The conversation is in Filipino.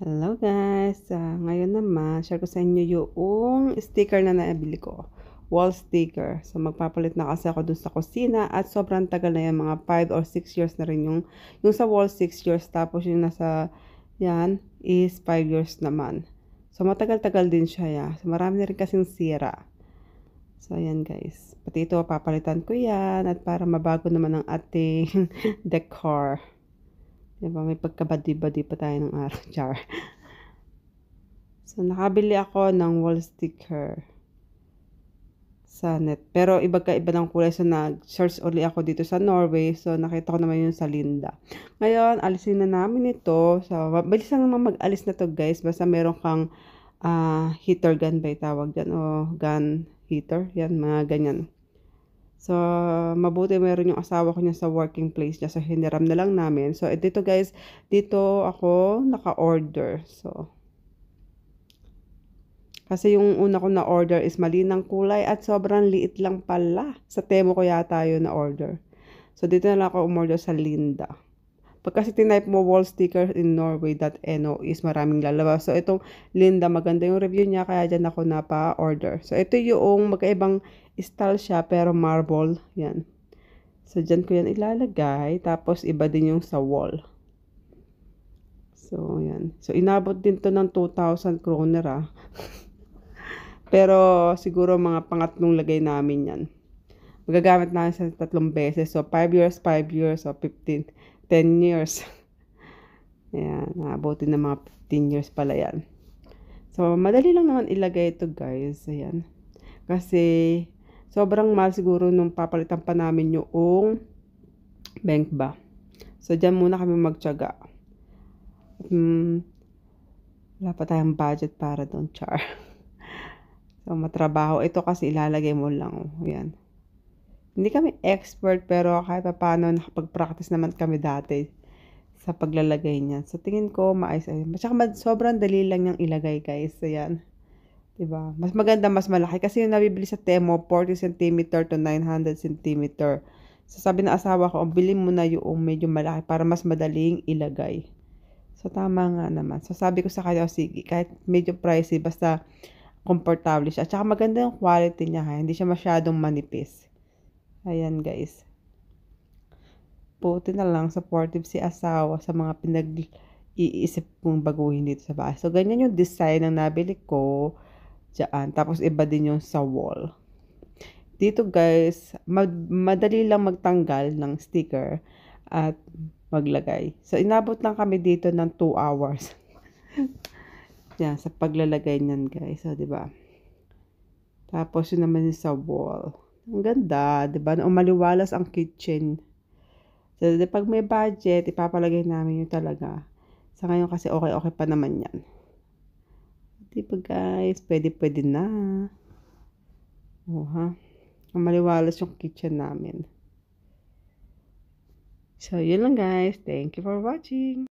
Hello guys! Ngayon naman, share ko sa inyo yung sticker na nabili ko. Wall sticker. So magpapalit na kasi ako dun sa kusina at sobrang tagal na yan. Mga 5 or 6 years na rin yung sa wall 6 years. Tapos yung nasa yan is 5 years naman. So matagal-tagal din siya ya. So marami na rin kasing sira. So ayan guys. Pati ito papalitan ko yan at para mabago naman ang ating decor. Diba, may pagkabadi-badi pa tayo ng araw, char. So, nakabili ako ng wall sticker sa net. Pero iba-iba ng kulay. So, nag-search ulit ako dito sa Norway. So, nakita ko naman yun sa Linda. Ngayon, alisin na namin ito. So, mabilis lang naman mag-alis na to guys. Basta meron kang heater gun ba tawag dyan? O gun heater. Yan, mga ganyan. So, mabuti meron yung asawa ko niya sa working place niya. So, hiniram na lang namin. So, dito guys, dito ako naka-order. So, kasi yung una ko na-order is mali ng kulay at sobrang liit lang pala. Sa Temo ko yata yun na-order. So, dito na lang ako umorder sa Linda. Pag kasi tinype mo wall sticker in Norway.no is maraming lalabas. So, itong Linda, maganda yung review niya. Kaya dyan ako napa-order. So, ito yung magkaibang style siya pero marble. Yan. So, dyan ko yan ilalagay. Tapos, iba din yung sa wall. So, yan. So, inabot din to ng 2,000 kroner Pero, siguro mga pangatlong lagay namin yan. Magagamit namin sa 3 beses. So, 5 years, 5 years. So, 10 years. Ayan. Naabotin ng mga 15 years pala yan. So, madali lang naman ilagay ito guys. Ayan. Kasi, sobrang mahal siguro nung papalitan pa namin yung bank ba. So, dyan muna kami magtiyaga. Wala pa tayong budget para doon, char. So, matrabaho. Ito kasi ilalagay mo lang. Ayan. Hindi kami expert pero kahit pa paano nakapag-practice naman kami dati sa paglalagay niyan. So, tingin ko maayos. Tsaka sobrang dali lang niyang ilagay guys. Ayan. Diba? Mas maganda, mas malaki. Kasi yung nabibili sa Temo, 40 cm to 900 cm. So, sabi ng asawa ko, bilhin mo na yung medyo malaki para mas madaling ilagay. So, tama nga naman. So, sabi ko sa kanya, sige, kahit medyo pricey, basta komportable siya. Tsaka maganda yung quality niya. Hindi siya masyadong manipis. Ayan guys. Buti na lang supportive si asawa sa mga pinag-iisip kong baguhin dito sa bahay. So, ganyan yung design ng nabili ko dyan. Tapos, iba din yung sa wall. Dito guys, madali lang magtanggal ng sticker at maglagay. So, inabot lang kami dito ng 2 hours. Yan, sa paglalagay niyan guys. So, diba? Tapos, yun naman yung sa wall. Ang ganda, diba? Maliwalas ang kitchen. So, pag may budget, ipapalagay namin yun talaga. Sa ngayon kasi okay pa naman yan. Diba guys, pwede na. Maliwalas yung kitchen namin. So, yun lang guys. Thank you for watching.